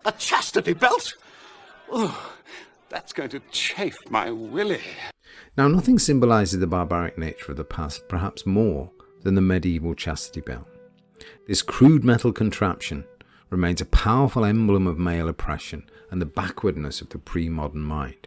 A chastity belt? Oh, that's going to chafe my willy. Now, nothing symbolises the barbaric nature of the past perhaps more than the medieval chastity belt. This crude metal contraption remains a powerful emblem of male oppression and the backwardness of the pre-modern mind.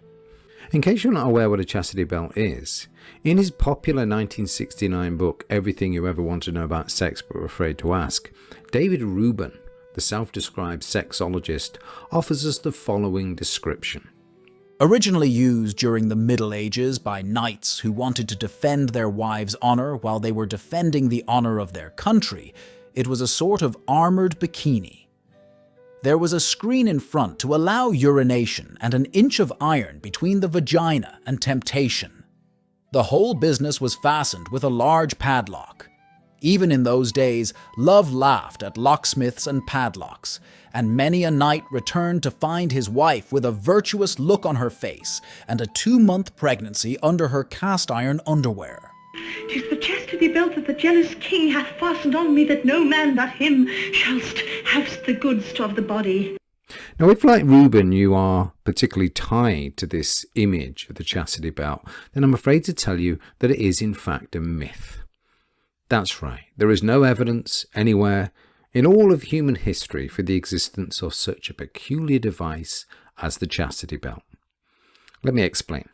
In case you're not aware what a chastity belt is, in his popular 1969 book, Everything You Ever Want to Know About Sex But Were Afraid to Ask, David Rubin, the self-described sexologist, offers us the following description. Originally used during the Middle Ages by knights who wanted to defend their wives' honor while they were defending the honor of their country, it was a sort of armored bikini. There was a screen in front to allow urination and an inch of iron between the vagina and temptation. The whole business was fastened with a large padlock. Even in those days, love laughed at locksmiths and padlocks, and many a knight returned to find his wife with a virtuous look on her face and a 2-month pregnancy under her cast-iron underwear. "'Tis the chastity belt that the jealous king hath fastened on me, that no man but him shallst have the goods of the body." Now, if like Reuben you are particularly tied to this image of the chastity belt, then I'm afraid to tell you that it is in fact a myth. That's right, there is no evidence anywhere in all of human history for the existence of such a peculiar device as the chastity belt. Let me explain.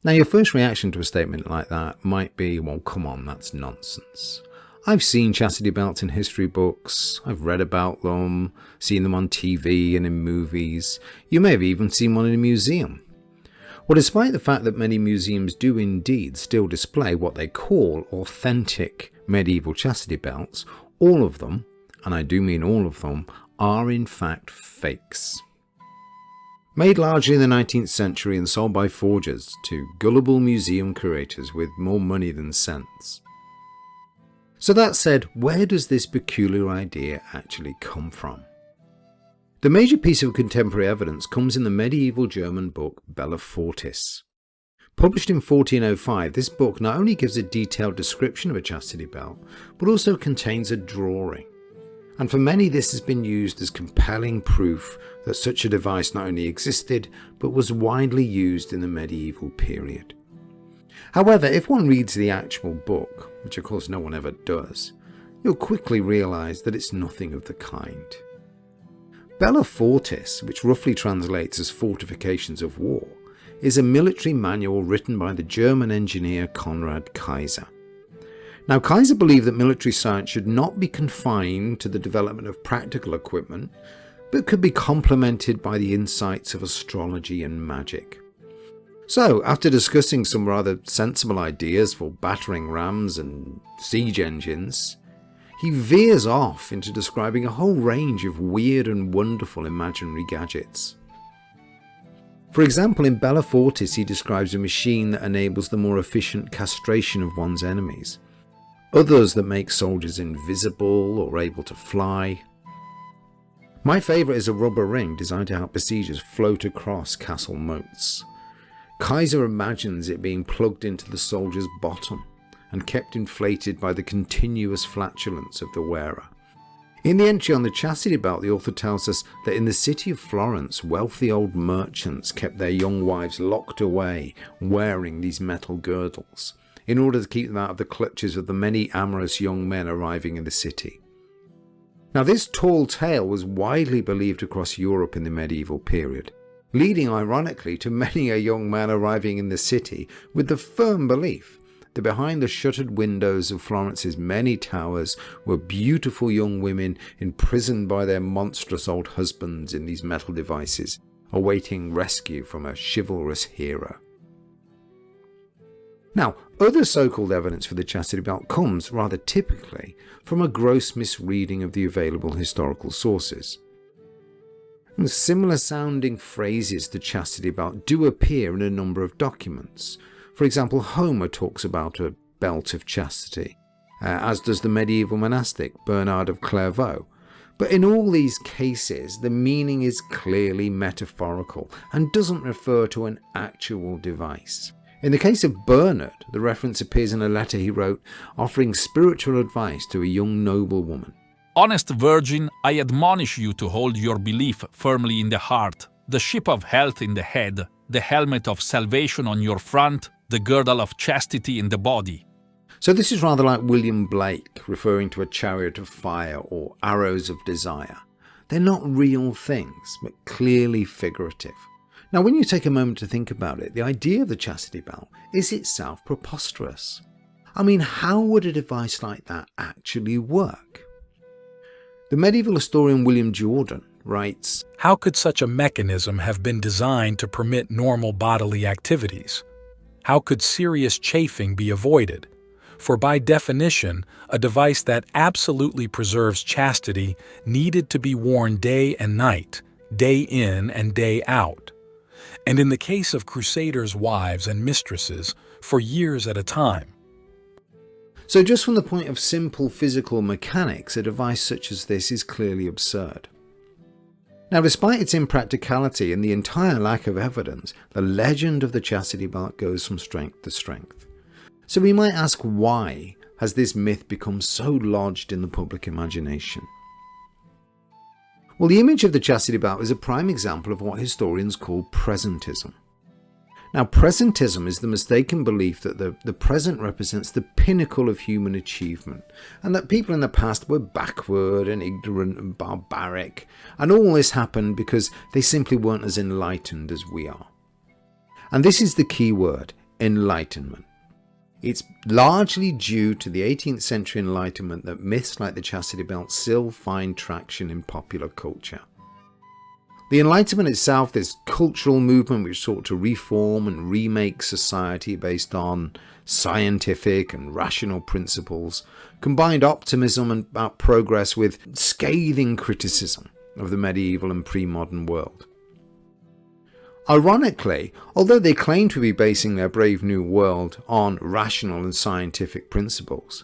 Now, your first reaction to a statement like that might be, well, come on, that's nonsense. I've seen chastity belts in history books, I've read about them, seen them on TV and in movies. You may have even seen one in a museum. Well, despite the fact that many museums do indeed still display what they call authentic medieval chastity belts, all of them, and I do mean all of them, are in fact fakes. Made largely in the 19th century and sold by forgers to gullible museum curators with more money than sense. So that said, where does this peculiar idea actually come from? The major piece of contemporary evidence comes in the medieval German book Bella Fortis. Published in 1405, this book not only gives a detailed description of a chastity belt, but also contains a drawing. And for many this has been used as compelling proof that such a device not only existed, but was widely used in the medieval period. However, if one reads the actual book, which of course no one ever does, you'll quickly realise that it's nothing of the kind. Bella Fortis, which roughly translates as Fortifications of War, is a military manual written by the German engineer Konrad Kaiser. Now, Kaiser believed that military science should not be confined to the development of practical equipment, but could be complemented by the insights of astrology and magic. So, after discussing some rather sensible ideas for battering rams and siege engines, he veers off into describing a whole range of weird and wonderful imaginary gadgets. For example, in Bella Fortis he describes a machine that enables the more efficient castration of one's enemies, others that make soldiers invisible or able to fly. My favourite is a rubber ring designed to help besiegers float across castle moats. Kaiser imagines it being plugged into the soldier's bottom and kept inflated by the continuous flatulence of the wearer. In the entry on the chastity belt, the author tells us that in the city of Florence, wealthy old merchants kept their young wives locked away, wearing these metal girdles, in order to keep them out of the clutches of the many amorous young men arriving in the city. Now, this tall tale was widely believed across Europe in the medieval period, leading ironically to many a young man arriving in the city with the firm belief that behind the shuttered windows of Florence's many towers were beautiful young women imprisoned by their monstrous old husbands in these metal devices, awaiting rescue from a chivalrous hero. Now, other so-called evidence for the chastity belt comes, rather typically, from a gross misreading of the available historical sources. And similar sounding phrases to chastity belt do appear in a number of documents. For example, Homer talks about a belt of chastity, as does the medieval monastic Bernard of Clairvaux. But in all these cases, the meaning is clearly metaphorical and doesn't refer to an actual device. In the case of Bernard, the reference appears in a letter he wrote offering spiritual advice to a young noblewoman. Honest virgin, I admonish you to hold your belief firmly in the heart, the ship of health in the head, the helmet of salvation on your front, the girdle of chastity in the body. So this is rather like William Blake referring to a chariot of fire or arrows of desire. They're not real things, but clearly figurative. Now, when you take a moment to think about it, the idea of the chastity belt is itself preposterous. I mean, how would a device like that actually work? The medieval historian William Jordan writes, "How could such a mechanism have been designed to permit normal bodily activities? How could serious chafing be avoided? For by definition, a device that absolutely preserves chastity needed to be worn day and night, day in and day out. And in the case of crusaders' wives and mistresses, for years at a time." So just from the point of simple physical mechanics, a device such as this is clearly absurd. Now, despite its impracticality and the entire lack of evidence, the legend of the chastity belt goes from strength to strength. So we might ask, why has this myth become so lodged in the public imagination? Well, the image of the chastity belt is a prime example of what historians call presentism. Now, presentism is the mistaken belief that the present represents the pinnacle of human achievement, and that people in the past were backward and ignorant and barbaric, and all this happened because they simply weren't as enlightened as we are. And this is the key word, enlightenment. It's largely due to the 18th century enlightenment that myths like the chastity belt still find traction in popular culture. The Enlightenment itself, this cultural movement which sought to reform and remake society based on scientific and rational principles, combined optimism about progress with scathing criticism of the medieval and pre-modern world. Ironically, although they claim to be basing their brave new world on rational and scientific principles,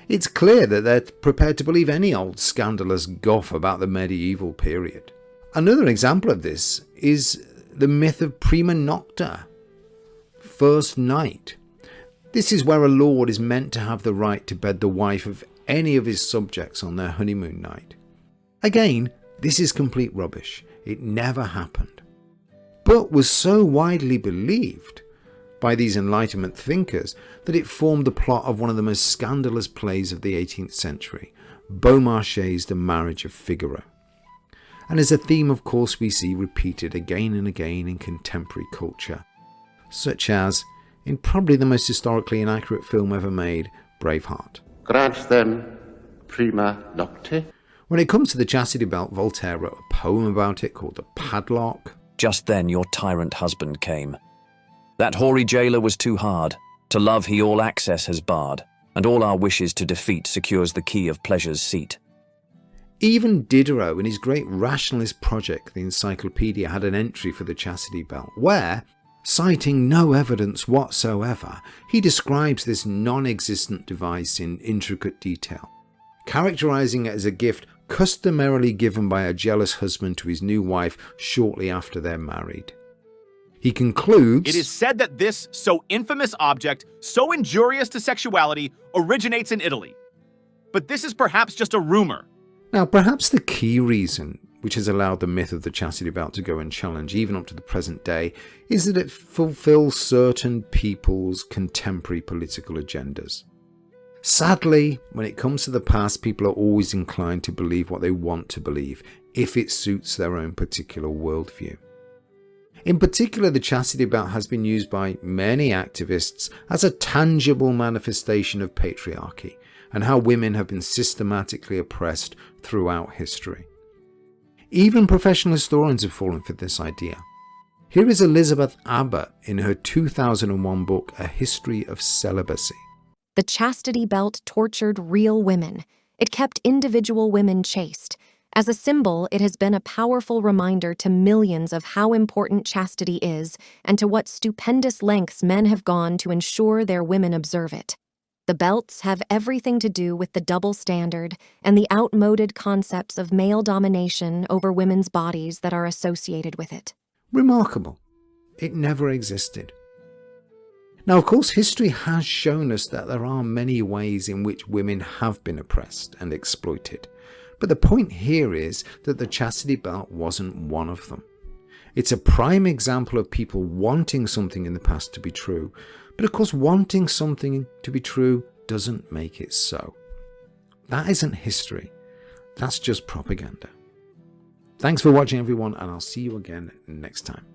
it's clear that they're prepared to believe any old scandalous guff about the medieval period. Another example of this is the myth of prima nocta, first night. This is where a lord is meant to have the right to bed the wife of any of his subjects on their honeymoon night. Again, this is complete rubbish. It never happened, but was so widely believed by these Enlightenment thinkers that it formed the plot of one of the most scandalous plays of the 18th century, Beaumarchais' The Marriage of Figaro. And is a theme, of course, we see repeated again and again in contemporary culture, such as in probably the most historically inaccurate film ever made, Braveheart. Grant them prima nocte. When it comes to the chastity belt, Voltaire wrote a poem about it called The Padlock. Just then your tyrant husband came. That hoary jailer was too hard. To love he all access has barred, and all our wishes to defeat secures the key of pleasure's seat. Even Diderot, in his great rationalist project, the Encyclopedia, had an entry for the chastity belt, where, citing no evidence whatsoever, he describes this non-existent device in intricate detail, characterizing it as a gift customarily given by a jealous husband to his new wife shortly after they're married. He concludes, "It is said that this so infamous object, so injurious to sexuality, originates in Italy. But this is perhaps just a rumor." Now, perhaps the key reason which has allowed the myth of the chastity belt to go unchallenged even up to the present day is that it fulfills certain people's contemporary political agendas. Sadly, when it comes to the past, people are always inclined to believe what they want to believe, if it suits their own particular worldview. In particular, the chastity belt has been used by many activists as a tangible manifestation of patriarchy, and how women have been systematically oppressed throughout history. Even professional historians have fallen for this idea. Here is Elizabeth Abbott in her 2001 book, A History of Celibacy. The chastity belt tortured real women. It kept individual women chaste. As a symbol, it has been a powerful reminder to millions of how important chastity is and to what stupendous lengths men have gone to ensure their women observe it. The belts have everything to do with the double standard and the outmoded concepts of male domination over women's bodies that are associated with it. Remarkable. It never existed. Now, of course, history has shown us that there are many ways in which women have been oppressed and exploited, But the point here is that the chastity belt wasn't one of them. It's a prime example of people wanting something in the past to be true. But of course, wanting something to be true doesn't make it so. That isn't history. That's just propaganda. Thanks for watching, everyone, and I'll see you again next time.